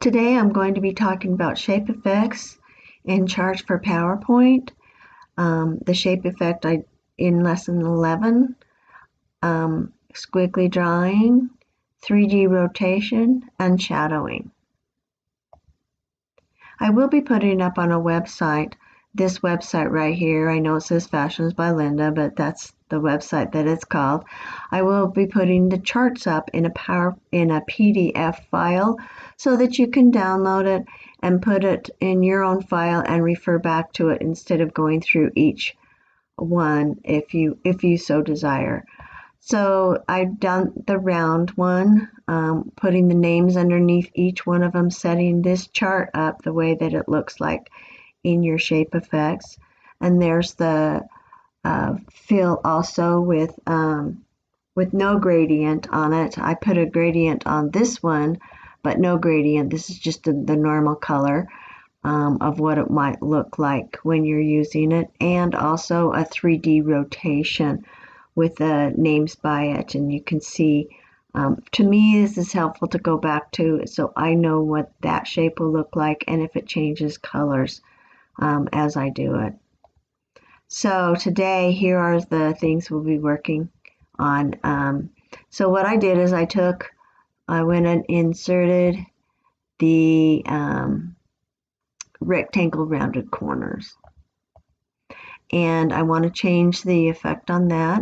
Today I'm going to be talking about shape effects in Charts for PowerPoint. The shape effect in lesson 11, squiggly drawing, 3D rotation, and shadowing. I will be putting it up on a website, this website right here. I know it says Fashions by Linda, but that's the website that it's called. I will be putting the charts up in a PDF file so that you can download it and put it in your own file and refer back to it instead of going through each one if you so desire. So I've done the round one, putting the names underneath each one of them, setting this chart up the way that it looks like in your shape effects. And there's the fill also with no gradient on it. I put a gradient on this one, but no gradient. This is just the normal color of what it might look like when you're using it, and also a 3D rotation with the names by it. And you can see, to me, this is helpful to go back to so I know what that shape will look like and if it changes colors as I do it. So today, here are the things we'll be working on. So what I did is I went and inserted the rectangle rounded corners. And I want to change the effect on that.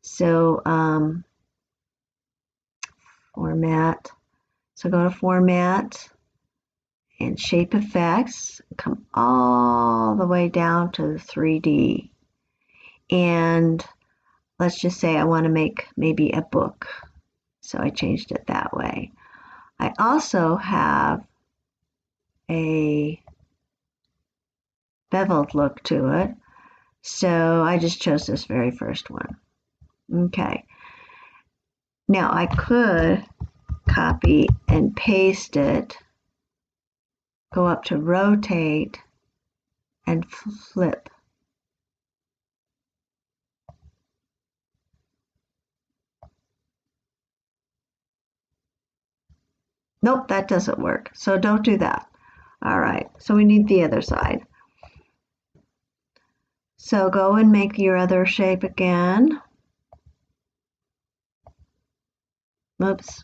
So format. So go to format and shape effects. Come all the way down to the 3D. And let's just say I want to make maybe a book. So I changed it that way. I also have a beveled look to it. So I just chose this very first one. Okay. Now I could copy and paste it, go up to rotate, and flip. Nope, that doesn't work. So don't do that. All right, so we need the other side. So go and make your other shape again. Oops.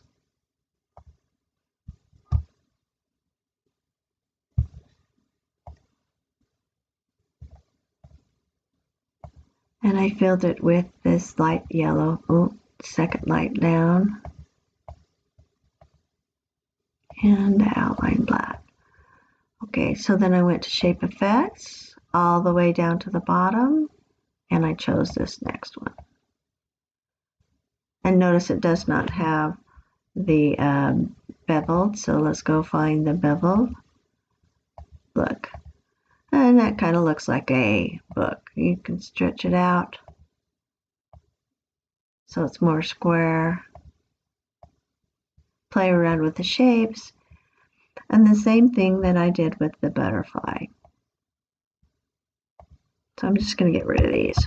And I filled it with this light yellow. Oh, second light down. And the outline black. Okay, so then I went to shape effects all the way down to the bottom, and I chose this next one. And notice it does not have the beveled, so let's go find the beveled. Look, and that kind of looks like a book. You can stretch it out so it's more square. Play around with the shapes, and the same thing that I did with the butterfly. So I'm just going to get rid of these.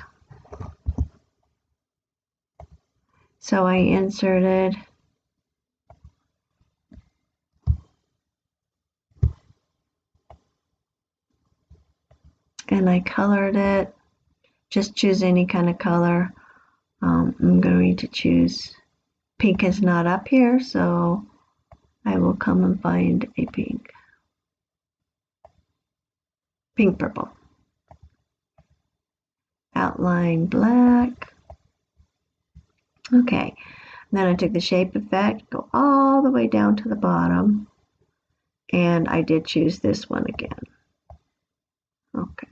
So I inserted and I colored it. Just choose any kind of color. I'm going to choose pink is not up here, so I will come and find a pink. Pink purple. Outline black. Okay, and then I took the shape effect, go all the way down to the bottom, and I did choose this one again. Okay.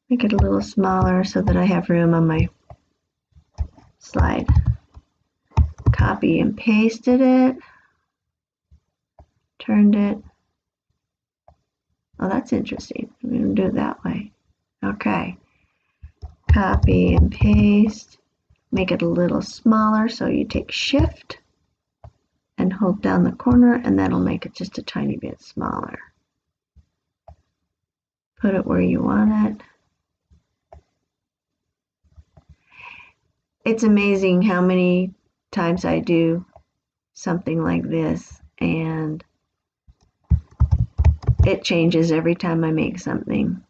Make it a little smaller so that I have room on my slide. Copy and pasted it. Turned it. Oh, that's interesting. I'm going to do it that way. Okay. Copy and paste. Make it a little smaller, so you take Shift and hold down the corner, and that'll make it just a tiny bit smaller. Put it where you want it. It's amazing how many times I do something like this, and it changes every time I make something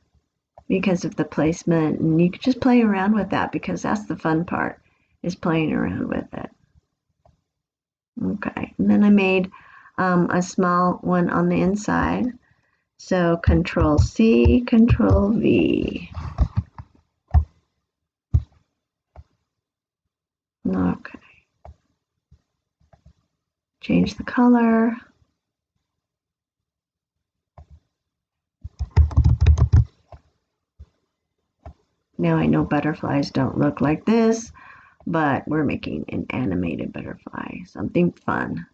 because of the placement, and you can just play around with that because that's the fun part, is playing around with it. Okay, and then I made a small one on the inside. So Control C, Control V. Okay. Change the color. Now I know butterflies don't look like this, but we're making an animated butterfly, something fun.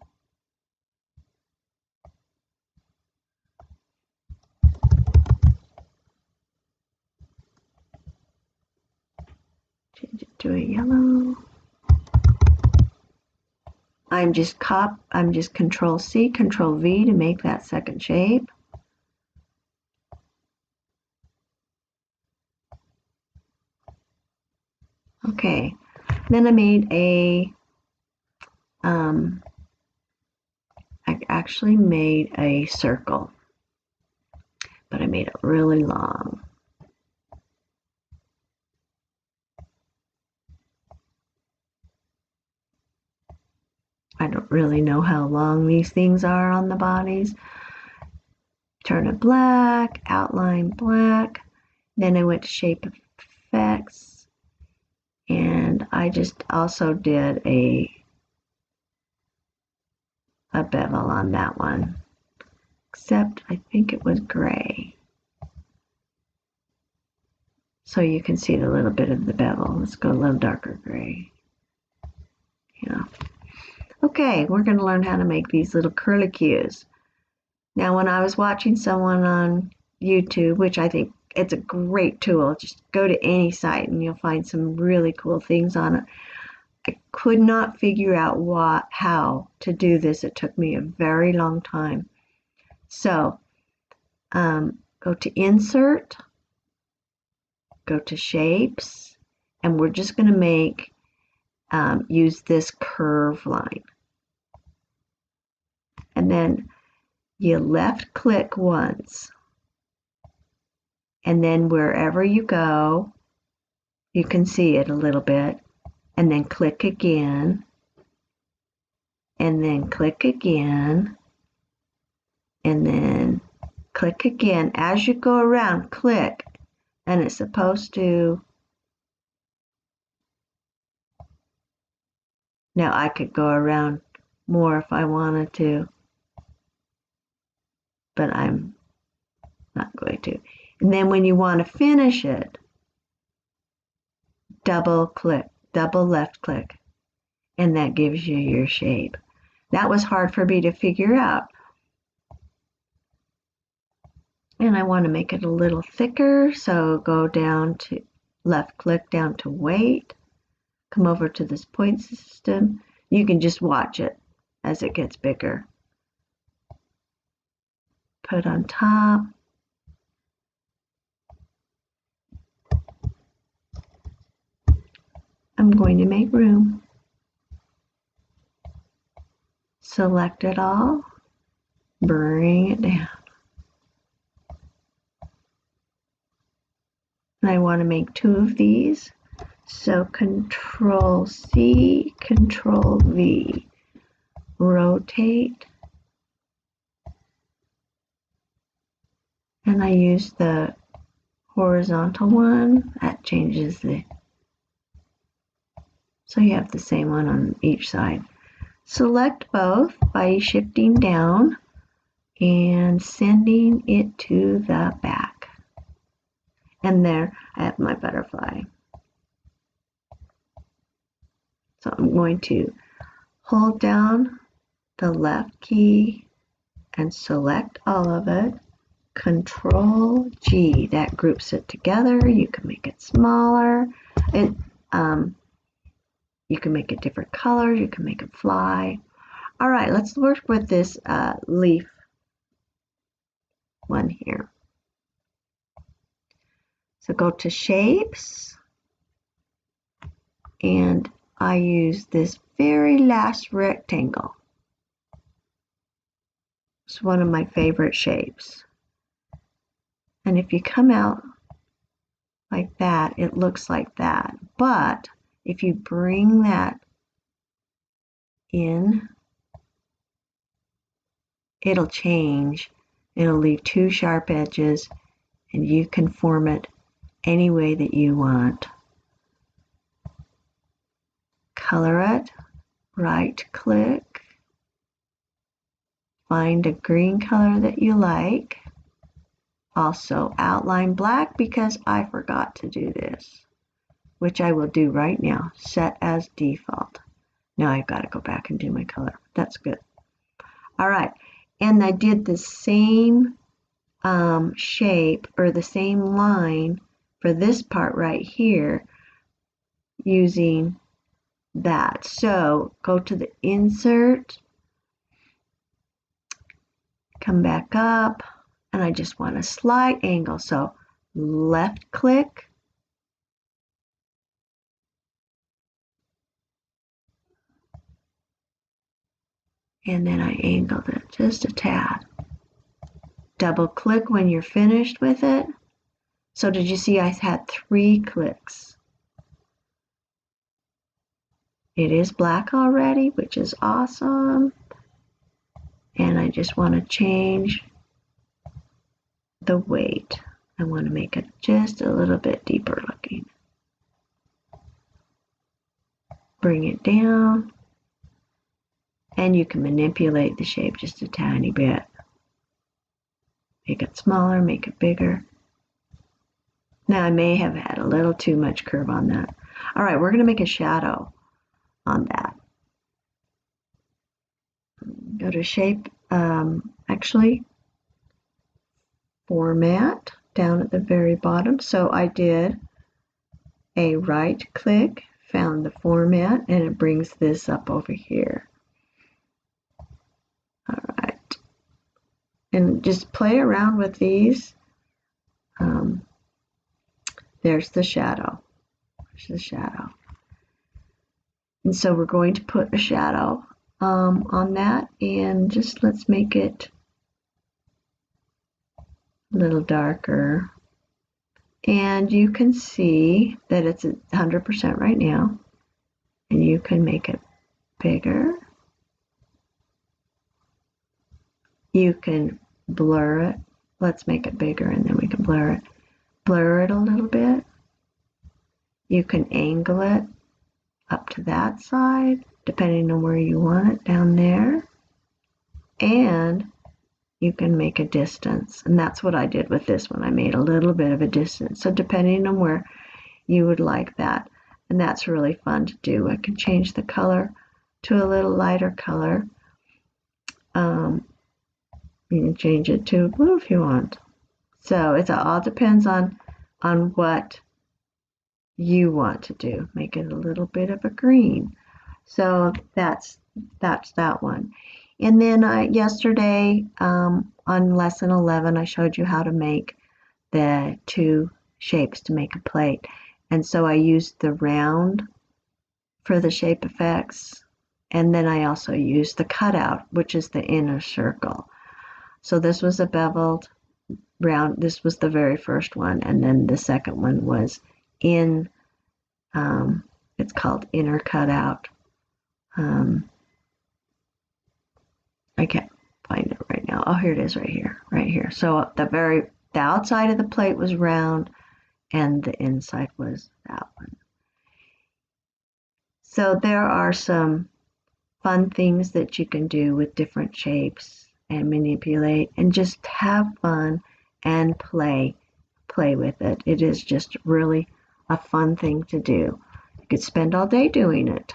Change it to a yellow. I'm just Control C, Control V to make that second shape. Okay, then I made I actually made a circle, but I made it really long. I don't really know how long these things are on the bodies. Turn it black, outline black. Then I went to shape effects, and I just also did a bevel on that one, except I think it was gray. So you can see the little bit of the bevel. Let's go a little darker gray. Yeah. Okay, we're going to learn how to make these little curlicues. Now, when I was watching someone on YouTube, which I think it's a great tool, just go to any site and you'll find some really cool things on it. I could not figure out how to do this. It took me a very long time. So, go to Insert, go to Shapes, and we're just going to use this curve line. And then you left click once, and then wherever you go, you can see it a little bit, and then click again, and then click again, and then click again. As you go around, click, and it's supposed to. Now I could go around more if I wanted to, but I'm not going to. And then when you want to finish it, double click, double left click, and that gives you your shape. That was hard for me to figure out. And I want to make it a little thicker, so go down to left click down to weight, come over to this point system. You can just watch it as it gets bigger. Put on top. I'm going to make room. Select it all, bring it down. And I want to make 2 of these. So Control C, Control V, rotate. And I use the horizontal one. That changes the, so you have the same one on each side. Select both by shifting down and sending it to the back. And there I have my butterfly. So I'm going to hold down the left key and select all of it. Control G, that groups it together. You can make it smaller. You can make it different colors. You can make it fly. All right, let's work with this leaf one here. So go to Shapes, and I use this very last rectangle. It's one of my favorite shapes. And if you come out like that, it looks like that. But if you bring that in, it'll change. It'll leave two sharp edges, and you can form it any way that you want. Color it, right click, find a green color that you like. Also outline black because I forgot to do this, which I will do right now. Set as default. Now I've got to go back and do my color. That's good. All right, and I did the same shape or the same line for this part right here using that. So go to the insert, come back up, and I just want a slight angle. So left click, and then I angled it just a tad. Double click when you're finished with it. So did you see I had 3 clicks? It is black already, which is awesome. And I just want to change the weight. I want to make it just a little bit deeper looking. Bring it down. And you can manipulate the shape just a tiny bit. Make it smaller, make it bigger. Now I may have had a little too much curve on that. All right, we're going to make a shadow on that. Go to shape, actually format down at the very bottom. So I did a right click, found the format, and it brings this up over here. All right, and just play around with these. There's the shadow. There's the shadow. And so we're going to put a shadow on that, and just let's make it a little darker. And you can see that it's at 100% right now, and you can make it bigger. You can blur it. Let's make it bigger, and then we can blur it. Blur it a little bit. You can angle it up to that side, depending on where you want it, down there. And you can make a distance, and that's what I did with this one. I made a little bit of a distance, so depending on where you would like that, and that's really fun to do. I can change the color to a little lighter color. You can change it to blue if you want. So it all depends on what you want to do. Make it a little bit of a green. So that's that one. And then yesterday on lesson 11, I showed you how to make the 2 shapes to make a plate. And so I used the round for the shape effects. And then I also used the cutout, which is the inner circle. So this was a beveled round. This was the very first one. And then the second one was in, it's called inner cutout. I can't find it right now. Oh, here it is right here. So the outside of the plate was round and the inside was that one. So there are some fun things that you can do with different shapes and manipulate and just have fun and play with it. It is just really a fun thing to do. You could spend all day doing it.